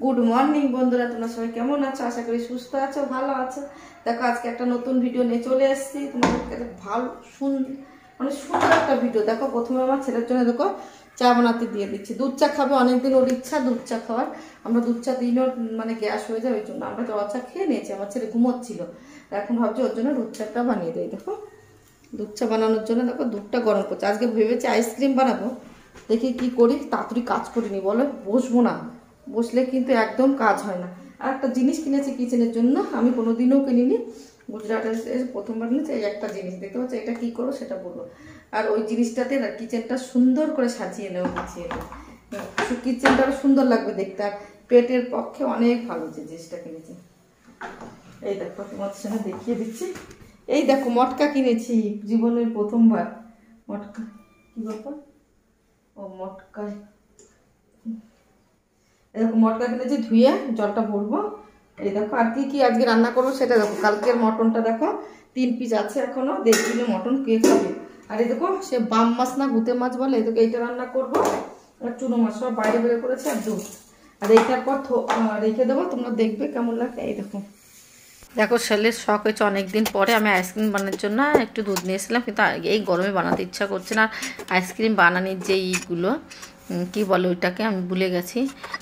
Good morning বন্ধুরা, তোমরা সবাই কেমন আছো? আশা করি সুস্থ আছো, ভালো আছো। দেখো আজকে একটা নতুন ভিডিও নিয়ে চলে এসেছি তোমাদেরকে। ভালো মানে সুন্দর একটা ভিডিও। দেখো প্রথমে আমার ছেলের জন্য দেখো চা বানাতে দিয়ে দিচ্ছি। দুধ চা খাবে, অনেকদিন ওর ইচ্ছা দুধ চা খাওয়ার। আমরা দুধ চা দিলে ওর মানে গ্যাস হয়ে যায়, ওই জন্য আমরা জল চা খেয়ে নিয়েছি। আমার ছেলে ঘুমোচ্ছিল, এখন ভাবছি ওর জন্য দুধ চাটা বানিয়ে দেয়। দেখো দুধ চা বানানোর জন্য দেখো দুধটা গরম করছে। আজকে ভেবেছি আইসক্রিম বানাবো, দেখি কি করি। তাড়াতাড়ি কাজ করিনি, বলে বসবো না, বসলে কিন্তু একদম কাজ হয় না। আর একটা জিনিস কিনেছি কিচেনের জন্য, আমি কোনোদিনও কিনিনি, গুজরাটে প্রথমবার কিনেছি। এই একটা জিনিস দেখতে পাচ্ছি, এটা কী করবো সেটা বলবো। আর ওই জিনিসটাতে না কিচেনটা সুন্দর করে সাজিয়ে নেবো, গুছিয়ে নেবো, কিচেনটা সুন্দর লাগবে দেখতে। আর পেটের পক্ষে অনেক ভালো যে জিনিসটা কিনেছি। এই দেখো তোমাদের সঙ্গে দেখিয়ে দিচ্ছি। এই দেখো মটকা কিনেছি, জীবনের প্রথমবার মটকা। কি ব্যাপার? ও মটকায় এরকম মটকা কিনেছি, ধুয়ে জলটা ভরবো। এই দেখো আর কি কি আজকে রান্না করবো সেটা দেখো। কালকের মটনটা দেখো 3 পিস আছে এখনো, 1.5 কিলো মটন কে খাবে। আর এই দেখো সে বাম মাছ না গুতে মাছ বলে, এই দেখো এইটা রান্না করবো। আর চুনো মাছ সব বাইরে বের করেছে, আর দুধ। আর এইটার পর রেখে দেবো, তোমরা দেখবে কেমন লাগে। এই দেখো দেখো ছেলের শখ হয়েছে অনেকদিন পরে। আমি আইসক্রিম বানানোর জন্য একটু দুধ নিয়েছিলাম, কিন্তু এই গরমে বানাতে ইচ্ছা করছে না। আইসক্রিম বানানোর যে এইগুলো কী বলে ওইটাকে আমি ভুলে গেছি,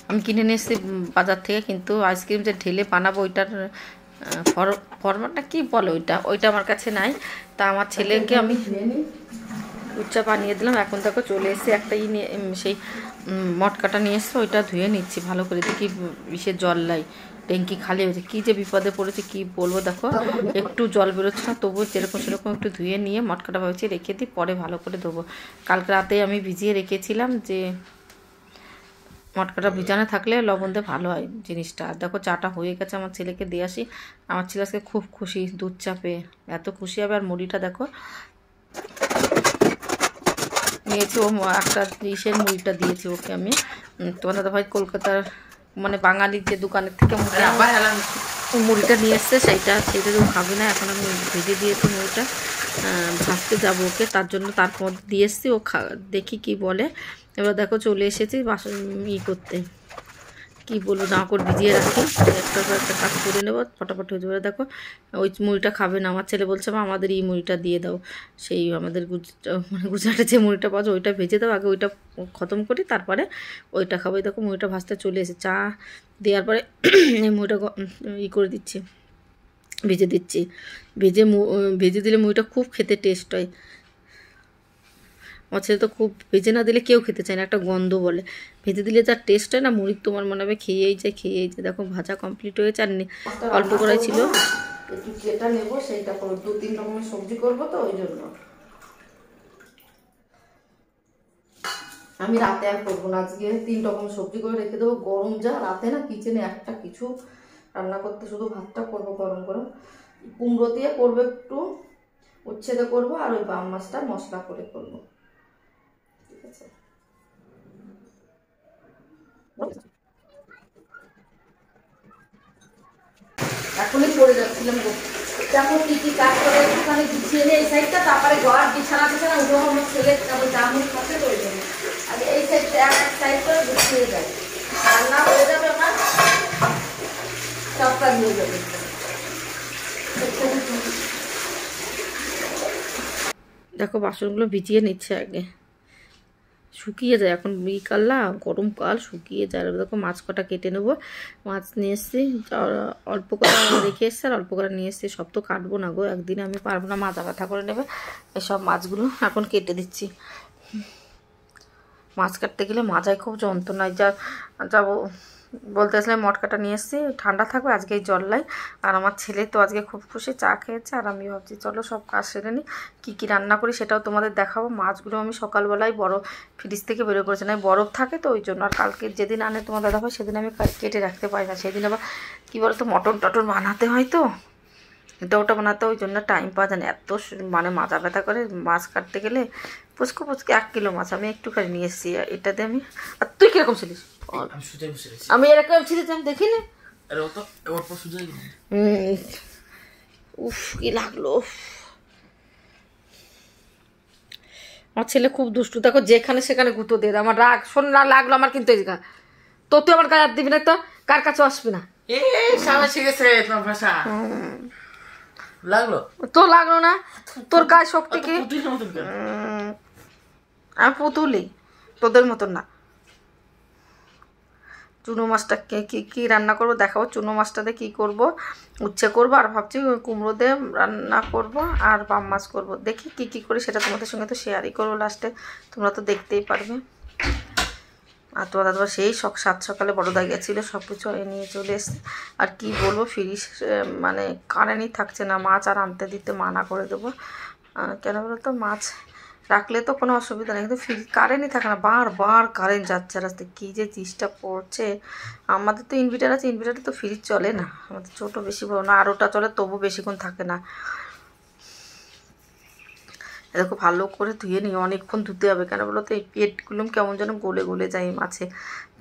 আমি কিনে নিয়ে এসেছি বাজার থেকে। কিন্তু আইসক্রিম যে ঢেলে বানাবো ওইটার ফরমাটটা কী বলে ওইটা আমার কাছে নাই। তা আমার ছেলেকে আমি উচ্চা বানিয়ে দিলাম। এখন দেখো চলে এসে একটা নিয়ে সেই মটকাটা নিয়ে এসছে, ওইটা ধুয়ে নিচ্ছি ভালো করে। দেখি বিষের জল লাই, ট্যাঙ্কি খালি হয়েছে, কী যে বিপদে পড়েছে কি বলবো। দেখো একটু জল বেরোচ্ছে না, তবুও যেরকম সেরকম একটু ধুয়ে নিয়ে মটকাটা ভাবছি রেখে দিই, পরে ভালো করে দেবো। কালকে রাতে আমি ভিজিয়ে রেখেছিলাম, যে মটকাটা ভিজানো থাকলে লবণ দিয়ে ভালো হয় জিনিসটা। আর দেখো চাটা হয়ে গেছে, আমার ছেলেকে দিয়ে আসি। আমার ছেলে আজকে খুব খুশি, দুধ চা পেয়ে এত খুশি হবে। আর মুড়িটা দেখো নিয়েছি, ও একটা ইসের মুড়িটা দিয়েছি ওকে আমি। তোমার দাদা ভাই কলকাতার মানে বাঙালির যে দোকানের থেকে মুড়িটা নিয়ে এসছে, সেইটা তো খাবি না। এখন আমি ভেজে দিয়েছি মুড়িটা, ভাজতে যাবো ওকে, তার জন্য তার মধ্যে দিয়ে এসছি। ও দেখি কি বলে। এবার দেখো চলে এসেছি বাসন করতে, কি বলবো, জামা কাপড় ভিজিয়ে রাখি, একটা কাজ করে নেবো, ফটাফট হয়ে যাবে। দেখো ওই মুড়িটা খাবে না আমার ছেলে, বলছে আমাদের এই মুড়িটা দিয়ে দাও। সেই আমাদের মানে গুজরাটে যে মুড়িটা পাওয়া যায় ওইটা ভেজে দাও, আগে ওইটা খতম করি তারপরে ওইটা খাবো। দেখো মুড়িটা ভাজতে চলে এসে চা দেওয়ার পরে এই মুড়িটা করে দিচ্ছি, ভেজে দিচ্ছি। ভেজে দিলে মুড়িটা খুব খেতে টেস্ট হয়। আমার ছেলে তো খুব ভেজে না দিলে কেউ খেতে চায় না, একটা গন্ধ বলে। ভেজে দিলে যা টেস্ট হয় না মুড়ির, তোমার মনে হবে খেয়েই যায়। দেখো ভাজা কমপ্লিট হয়েছে, আর অল্প করাই ছিল। একটু যেটা নেবো সেইটা করবো, 2-3 রকমের সবজি করবো তো ওই জন্য। আমি রাতে আর করবো না, আজকে 3 রকম সবজি করে রেখে দেবো। গরম যা, রাতে না কিচেনে একটা কিছু রান্না করতে, শুধু ভাতটা করবো গরম গরম। কুমড়ো দিয়ে করবো, একটু উচ্ছেদে করবো, আর ওই বাম মাছটা মশলা করে করবো। ঠিক আছে, এখনই পড়ে যাচ্ছিলাম। দেখো কি কি কাজ করে একটুখানি গুছিয়ে নিয়ে এই সাইডটা, তারপরে ঘর বিছানা উঠে আমার ছেলে তারপর জামুন পাশে করে দেবে। আর এই সাইডটা এক সাইড করে গুছিয়ে যায়, রান্না হয়ে যাবে আমার, সব কাজ হয়ে যাবে। দেখো বাসনগুলো ভিজিয়ে নিচ্ছে আগে, শুকিয়ে যায়। এখন বিকাল্লা গরমকাল, শুকিয়ে যায়। দেখো মাছ কটা কেটে নেবো। মাছ নিয়ে এসছি, অল্প করে রেখে এসছি আর অল্প করে নিয়ে এসছি। সব তো কাটবো না গো, একদিনে আমি পারবো না, মাজা ব্যথা করে নেবে। এসব মাছগুলো এখন কেটে দিচ্ছি। মাছ কাটতে গেলে মাজায় খুব যন্ত্রণায়। যাবো বলতে আসলে মটকাটা নিয়ে এসেছি, ঠান্ডা থাকবে আজকেই জল্লাই। আর আমার ছেলে তো আজকে খুব খুশি, চা খেয়েছে। আর আমি ভাবছি চলো সব কাজ সেরে নিই, কী কী রান্না করি সেটাও তোমাদের দেখাবো। মাছগুলো আমি সকালবেলায় ফ্রিজ থেকে বেরো করেছি, না বরফ থাকে তো ওই জন্য। আর কালকে যেদিন আনে তোমার দাদা ভাই, সেদিন আমি কেটে রাখতে পারি না। সেদিন আবার কী বলো তো, মটন টটন বানাতে হয় তো, ওটা বানাতে, ওই জন্য টাইম পাওয়া যায় না। এত মানে মাথা ব্যথা করে মাছ কাটতে গেলে। পুচকু 1 কিলো মাছ আমি একটুখানি নিয়ে এসেছি। এটাতে আমি, আর তুই কিরকম ছিলিস? আমি এরকম ছিলিস, আমি দেখিনি। উফ কি লাগলো। আমার ছেলে খুব দুষ্টু, দেখো যেখানে সেখানে গুঁতো দিয়ে দেয়। আমার রাগ শোন না লাগলো আমার, কিন্তু এই তো তুই আমার গায়ে হাত দিবি না তো। কার কাছে আসবি না। সবাই শিখেছে তোমার ভাষা লাগলো তো লাগলো না, তোর গায়ে শক্তি কি? আমি পুতুলি, তোদের মতন না। চুনো মাছটা কি রান্না করবো দেখাবো। চুনো মাছটাতে কি করব, উচ্ছে করবো, আর ভাবছি কুমড়ো দিয়ে রান্না করব, আর বাম মাছ করবো। দেখি কি করি সেটা তোমাদের সঙ্গে তো শেয়ারই করবো লাস্টে, তোমরা তো দেখতেই পারবে। আর তোমার দাদা সেই সাত সকালে বড়দা গেছিলো, সব কিছু নিয়ে চলে এসছে। আর কি বলবো, ফ্রিজ মানে কারেন্টই থাকছে না, মাছ আর আনতে দিতে মানা করে দেবো। কেন বলো তো, মাছ রাখলে তো কোনো অসুবিধা নেই, কিন্তু কারেন্টই থাকে না, বারবার কারেন্ট যাচ্ছে রাস্তায়, কী যে জিনিসটা পড়ছে। আমাদের তো ইনভার্টার আছে, ইনভার্টারে তো ফ্রিজ চলে না, আমাদের ছোটো বেশি বড় না, আর ওটা চলে তবু বেশিক্ষণ থাকে না। দেখো ভালো করে ধুয়ে নিই, অনেকক্ষণ ধুতে হবে, কেন বলো তো এই পেটগুলো কেমন যেন গলে গলে যায় মাছে।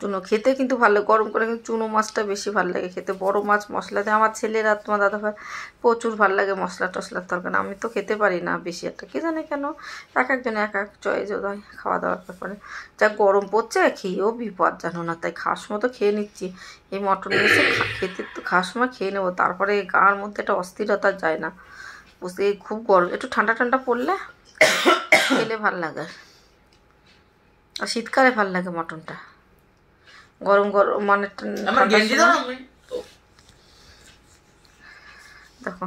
চুনো খেতে কিন্তু ভালো, গরম করে কিন্তু চুনো মাছটা বেশি ভালো লাগে খেতে, বড় মাছ মশলা দিয়ে। আমার ছেলেরা তোমার দাদা ভাই প্রচুর ভালো লাগে মশলা টশলার তরকারি, আমি তো খেতে পারি না বেশি একটা, কে জানে কেন, এক একজন এক এক চয়েস হয় খাওয়া দাওয়ার ব্যাপারে। যা গরম পড়ছে খেয়েও বিপদ জানো না, তাই খাওয়ার সময় তো খেয়ে নিচ্ছি। এই মটন এসে খেতে তো খাওয়ার সময় খেয়ে নেবো, তারপরে গার মধ্যে একটা অস্থিরতা যায় না, বুঝতে খুব গরম, একটু ঠান্ডা ঠান্ডা পড়লে খেলে ভাল লাগে। আর শীতকালে ভাল লাগে মটনটা, গরম গরম মানে দেখো।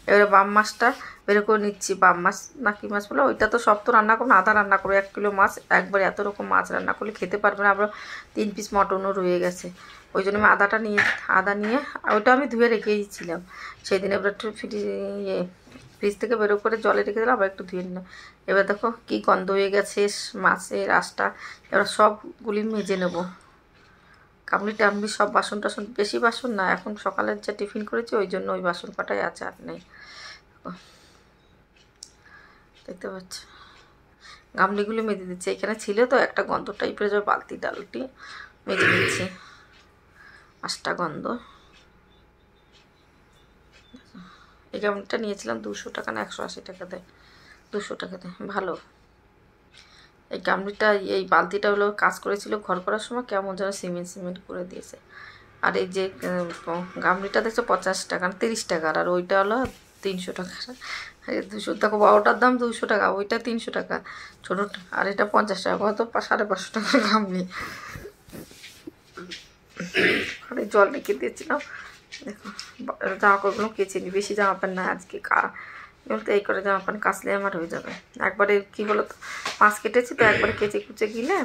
এবারে বাম মাছটা বের করে নিচ্ছি, বাম মাছ না কি মাছ বলে, ওইটা তো সব তো রান্না করবো না, আধা রান্না করবো। 1 কিলো মাছ একবারে এত রকম মাছ রান্না করলে খেতে পারবে না, আবার 3 পিস মটনও রয়ে গেছে, ওই জন্য আমি আদা নিয়ে ওইটা আমি ধুয়ে রেখে দিয়েছিলাম সেদিন। এবার একটু ফ্রিজ থেকে বেরো করে জলে রেখে দিলাম, আবার একটু ধুয়ে নিলাম। এবার দেখো কি গন্ধ হয়ে গেছে মাছের আঁশটা, এবার সবগুলি মেজে নেব। কামড়ি টামড়ি সব বাসন টাসন, বেশি বাসন না, এখন সকালের যা টিফিন করেছি ওই জন্য ওই বাসন কটাই আছে, আর নেই। দেখতে পাচ্ছ গামলিগুলি মেজে দিচ্ছে, এখানে ছিল তো একটা গন্ধ টাইপের, যে বালতি ডালটি মেজে দিচ্ছি, 5টা গন্ধ। এই গামলিটা নিয়েছিলাম 200 টাকা না 180 টাকা দেয়, 200 টাকা দেয়, ভালো। এই গামলিটা এই বালতিটা হলো কাজ করেছিল ঘর করার সময়, কেমন যেন সিমেন্ট করে দিয়েছে। আর এই যে গামলিটা দেখছো 50 টাকা 30 টাকার, আর ওইটা হলো 300 টাকা। 200 টাকা, বড়টার দাম 200 টাকা, ওইটা 300 টাকা ছোটোটা, আর এটা 50 টাকা, কত 550 টাকার গামলি। আর এই জল রেখে দিয়েছিলাম, দেখো জামা কাপড়গুলো কেচে নিই, বেশি জামা প্যান্ট না আজকে, বলতে এই করে জামা প্যান্ট কাচলে আমার হয়ে যাবে। একবারে কী বলো তো, মাছ কেটেছি তো, একবারে কেচে কুচে গিলে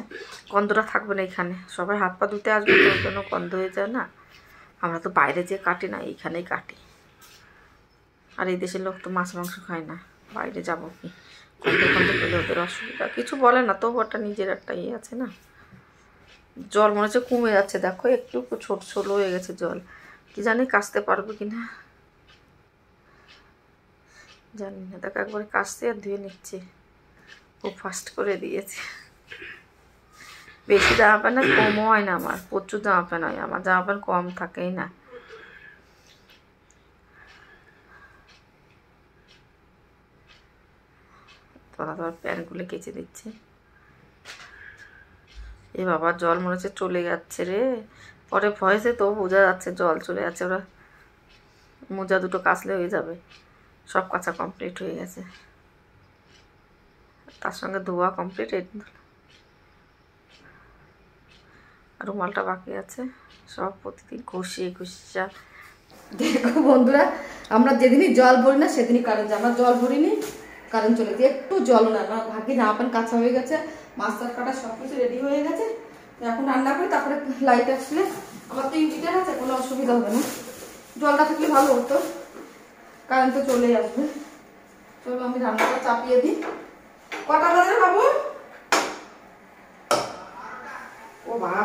গন্ধটা থাকবে না এখানে, সবাই হাত পা ধুতে আসবে তো, ওর জন্য গন্ধ হয়ে যায় না। আমরা তো বাইরে যেয়ে কাটি না, এইখানেই কাটি। আর এই দেশের লোক তো মাছ মাংস খায় না, বাইরে যাবো কি, গন্ধ পেলে ওদের অসুবিধা, কিছু বলে না, তবু ওটা নিজের একটা ইয়ে আছে না। জল মনে হচ্ছে কমে যাচ্ছে, দেখো একটু ছোট হয়ে গেছে জল, কি জানি কাচতে পারবো কিনা জানি না। দেখো একবারে কাচতে আর ধুয়ে নিচ্ছি, খুব ফাস্ট করে দিয়েছি। বেশি জামা প্যান্ট কমও হয় না আমার, প্রচুর জামা প্যান্ট হয় আমার, জামা প্যান্ট কম থাকেই না। তোমার প্যান্টগুলো কেচে দিচ্ছি। এ বাবা জল মনে হচ্ছে চলে যাচ্ছে রে, পরে ভয়েসে তো বোঝা যাচ্ছে জল চলে যাচ্ছে। ওরা মোজা দুটো কাচলে হয়ে যাবে, সব কাচা কমপ্লিট হয়ে গেছে, তার সঙ্গে ধোয়া কমপ্লিট। আর রুমালটা বাকি আছে, সব প্রতিদিন ঘষিয়ে দেখো বন্ধুরা, আমরা যেদিনই জল ভরি না সেদিনই কারেন্ট যায়, আমরা জল ভরিনি কারেন্ট চলে যায়, একটু জল না, আমার ভাগ্যে জামা প্যান্ট কাঁচা হয়ে গেছে, মাছ কাটা সব কিছু রেডি হয়ে গেছে, এখন রান্না করি, তারপরে লাইট আসলে আমার তো ইনভার্টার আছে, কোনো অসুবিধা হবে না। জলটা থাকলে ভালো হতো, কারেন্ট তো চলেই আসবে। চলো আমি রান্নাটা চাপিয়ে দিই। কটা বাজে বাবু? ও বাবা,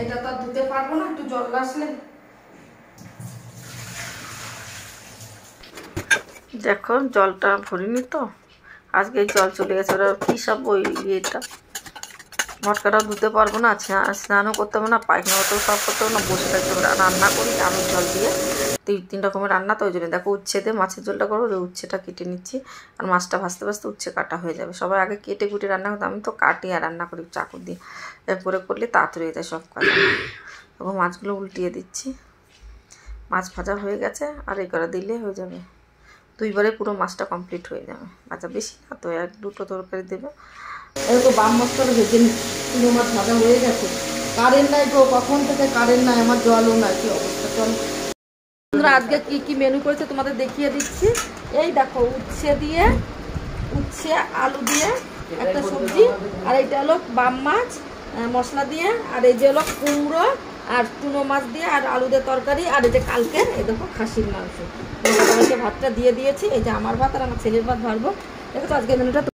এটা তো ধুতে পারবো না, একটু জল আসলে। দেখো জলটা ভরিনি তো, আজকে জল চলে গেছে, ওরা কী সব ওই ইয়েটা মটকাটাও ধুতে পারবো না, স্নানও করতে পারবো না, পায়খানা তো সব করতে পারবো না, বসে থাকতে পারবো না, রান্না করি আলুর জল দিয়ে তিন রকমের রান্না, তো ওই জন্য দেখো উচ্ছে দিয়ে মাছের ঝোলটা করবো, ওই উচ্ছেটা কেটে নিচ্ছি আর মাছটা ভাজতে ভাজতে উচ্ছে কাটা হয়ে যাবে। সবাই আগে কেটে কুটে রান্না করতে, আমি তো কাটি আর রান্না করি চাকু দিয়ে, এরপরে করলে তাড়াতাড়ি হয়ে যায় সব কাজ। তখন মাছগুলো উল্টিয়ে দিচ্ছি, মাছ ভাজা হয়ে গেছে আর এই করে দিলে হয়ে যাবে, 2 বারে পুরো মাছটা কমপ্লিট হয়ে যাবে। আচ্ছা বেশি না তো, 1-2টো তরকারি দেবে। এরকম বাম মশলাটা ভেজে নিচ্ছি, পুরো মাছ ভাজা হয়ে গেছে। কারেন্ট নাই তো, কখন থেকে কারেন্ট নাই, আমার জলও নাই, কি অবস্থা। চল বন্ধুরা, আজকে কি কি মেনু করেছে তোমাদের দেখিয়ে দিচ্ছি। এই দেখো উচ্ছে আলু দিয়ে একটা সবজি, আর এইটা হলো বাম মাছ মশলা দিয়ে, আর এই যে হলো কুমড়ো আর টুনো মাছ দিয়ে আর আলু দিয়ে তরকারি, আর এই যে কালকের এই দেখো খাসির মাংস। ভাতটা দিয়ে দিয়েছি, এই যে আমার ভাত আর আমার ছেলের ভাত ভাজবো। দেখো তো আজকে মেনুটা।